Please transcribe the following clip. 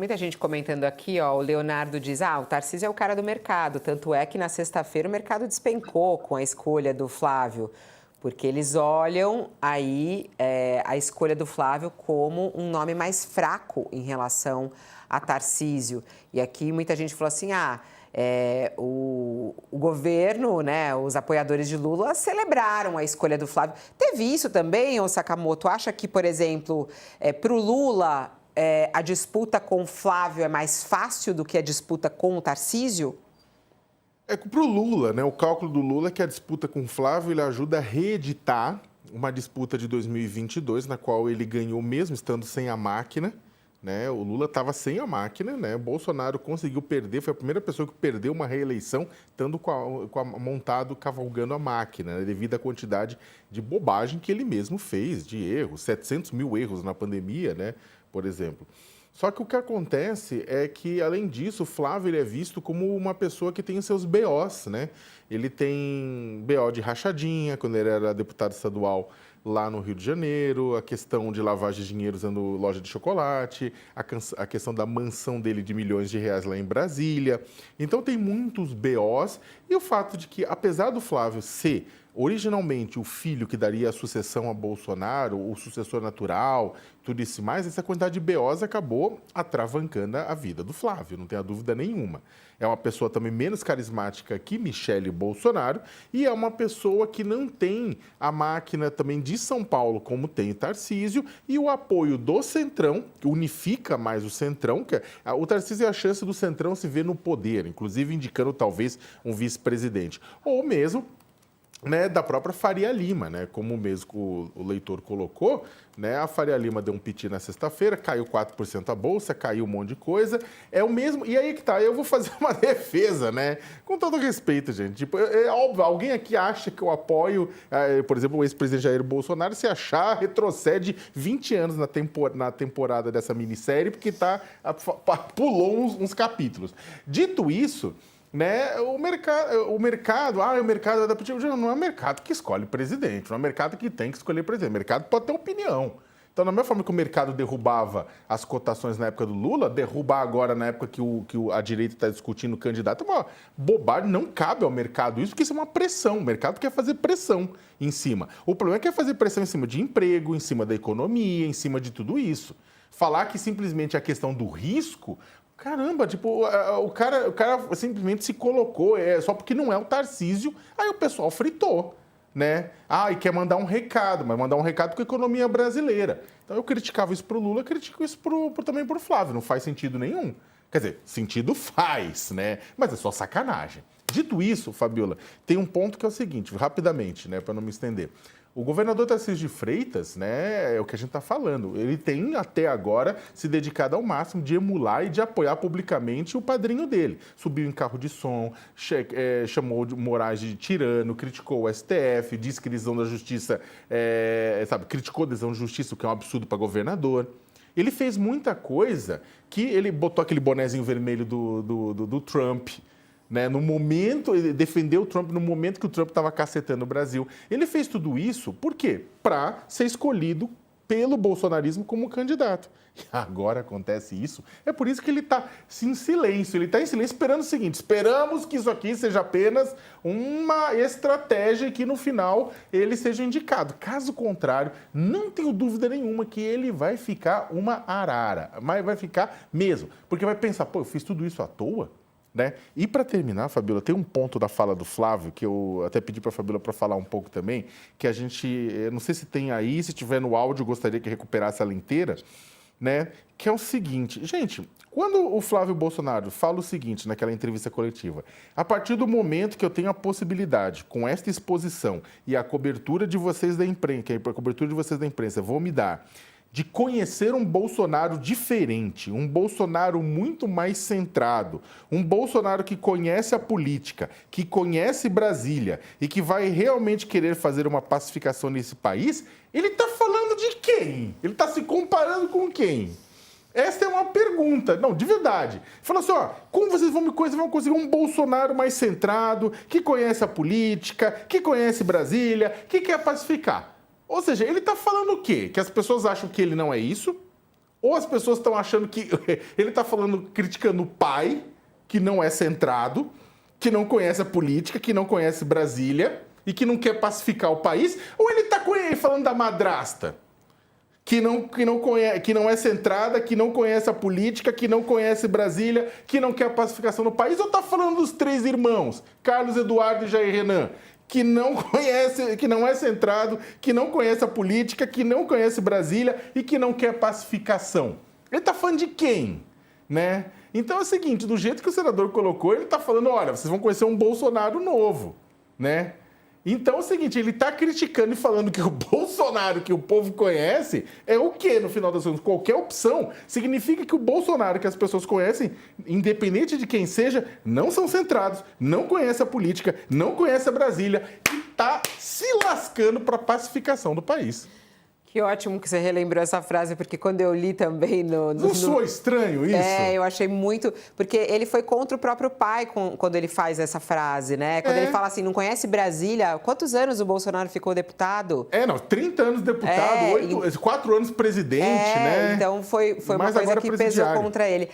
Muita gente comentando aqui, ó, o Leonardo diz, o Tarcísio é o cara do mercado, tanto é que na sexta-feira o mercado despencou com a escolha do Flávio, porque eles olham aí a escolha do Flávio como um nome mais fraco em relação a Tarcísio. E aqui muita gente falou assim, o governo, né, os apoiadores de Lula celebraram a escolha do Flávio. Teve isso também, ô Sakamoto? Acha que, por exemplo, para o Lula... a disputa com o Flávio é mais fácil do que a disputa com o Tarcísio? Para o Lula, né? O cálculo do Lula é que a disputa com o Flávio ele ajuda a reeditar uma disputa de 2022, na qual ele ganhou mesmo estando sem a máquina. Né? O Lula estava sem a máquina, né? O Bolsonaro conseguiu perder, foi a primeira pessoa que perdeu uma reeleição, estando montado, cavalgando a máquina, né? Devido à quantidade de bobagem que ele mesmo fez, de erros, 700 mil erros na pandemia, né? Por exemplo. Só que o que acontece é que, além disso, o Flávio ele é visto como uma pessoa que tem os seus BOs, né? Ele tem BO de rachadinha, quando ele era deputado estadual lá no Rio de Janeiro, a questão de lavagem de dinheiro usando loja de chocolate, a questão da mansão dele de milhões de reais lá em Brasília. Então tem muitos BOs e o fato de que, apesar do Flávio ser originalmente o filho que daria a sucessão a Bolsonaro, o sucessor natural, tudo isso mais, essa quantidade de BOs acabou atravancando a vida do Flávio, não tenha dúvida nenhuma. É uma pessoa também menos carismática que Michele Bolsonaro e é uma pessoa que não tem a máquina também de São Paulo, como tem o Tarcísio, e o apoio do Centrão, que unifica mais o Centrão, que o Tarcísio é a chance do Centrão se ver no poder, inclusive indicando talvez um vice-presidente, ou mesmo, né, da própria Faria Lima, né, como mesmo o leitor colocou, né, a Faria Lima deu um piti na sexta-feira, caiu 4% a bolsa, caiu um monte de coisa, é o mesmo, e aí que tá, eu vou fazer uma defesa, né, com todo respeito, gente, tipo, é óbvio, alguém aqui acha que eu apoio, por exemplo, o ex-presidente Jair Bolsonaro, se achar, retrocede 20 anos na temporada dessa minissérie, porque pulou uns capítulos. Dito isso, né, o mercado não é o mercado que escolhe presidente, não é o mercado que tem que escolher presidente. O mercado pode ter opinião. Então, da mesma forma que o mercado derrubava as cotações na época do Lula, derrubar agora na época que a direita está discutindo o candidato é uma bobagem, não cabe ao mercado isso, porque isso é uma pressão. O mercado quer fazer pressão em cima. O problema é que é fazer pressão em cima de emprego, em cima da economia, em cima de tudo isso. Falar que simplesmente a questão do risco... Caramba, tipo, o cara simplesmente se colocou, só porque não é o Tarcísio, aí o pessoal fritou, né? E quer mandar um recado, mas mandar um recado com a economia brasileira. Então eu criticava isso pro Lula, critico isso também pro Flávio, não faz sentido nenhum. Quer dizer, sentido faz, né? Mas é só sacanagem. Dito isso, Fabiola, tem um ponto que é o seguinte, rapidamente, né, para não me estender. O governador Tarcísio de Freitas, né, é o que a gente está falando, ele tem até agora se dedicado ao máximo de emular e de apoiar publicamente o padrinho dele. Subiu em carro de som, chamou de Moraes de tirano, criticou o STF, disse que decisão da justiça, criticou a decisão de justiça, o que é um absurdo para governador. Ele fez muita coisa que ele botou aquele bonezinho vermelho do Trump, né, no momento, ele defendeu o Trump no momento que o Trump estava cacetando o Brasil. Ele fez tudo isso, por quê? Para ser escolhido pelo bolsonarismo como candidato. E agora acontece isso. É por isso que ele está em silêncio. Ele está em silêncio esperando o seguinte, esperamos que isso aqui seja apenas uma estratégia e que no final ele seja indicado. Caso contrário, não tenho dúvida nenhuma que ele vai ficar uma arara. Mas vai ficar mesmo. Porque vai pensar, eu fiz tudo isso à toa? Né? E para terminar, Fabiola, tem um ponto da fala do Flávio, que eu até pedi para a Fabiola para falar um pouco também, que a gente, não sei se tem aí, se tiver no áudio, gostaria que recuperasse ela inteira, né? Que é o seguinte, gente, quando o Flávio Bolsonaro fala o seguinte naquela entrevista coletiva, a partir do momento que eu tenho a possibilidade, com esta exposição e a cobertura de vocês da imprensa, vou me dar de conhecer um Bolsonaro diferente, um Bolsonaro muito mais centrado, um Bolsonaro que conhece a política, que conhece Brasília e que vai realmente querer fazer uma pacificação nesse país, ele está falando de quem? Ele está se comparando com quem? Essa é uma pergunta, não, de verdade. Fala assim, como vocês vão conseguir um Bolsonaro mais centrado, que conhece a política, que conhece Brasília, que quer pacificar? Ou seja, ele está falando o quê? Que as pessoas acham que ele não é isso? Ou as pessoas estão achando que ele está falando, criticando o pai, que não é centrado, que não conhece a política, que não conhece Brasília e que não quer pacificar o país, ou ele está falando da madrasta, que não é centrada, que não conhece a política, que não conhece Brasília, que não quer a pacificação no país, ou está falando dos três irmãos, Carlos Eduardo e Jair Renan, que não conhece, que não é centrado, que não conhece a política, que não conhece Brasília e que não quer pacificação? Ele está falando de quem, né? Então é o seguinte, do jeito que o senador colocou, ele está falando, olha, vocês vão conhecer um Bolsonaro novo, né? Então é o seguinte, ele está criticando e falando que o Bolsonaro que o povo conhece é o quê, no final das contas? Qualquer opção significa que o Bolsonaro que as pessoas conhecem, independente de quem seja, não são centrados, não conhece a política, não conhece a Brasília e está se lascando para a pacificação do país. Que ótimo que você relembrou essa frase, porque quando eu li também Não soa estranho isso? Eu achei muito... Porque ele foi contra o próprio pai quando ele faz essa frase, né? Quando ele fala assim, não conhece Brasília? Quantos anos o Bolsonaro ficou deputado? 30 anos deputado, 4 anos presidente, né? Então foi uma coisa que pesou contra ele.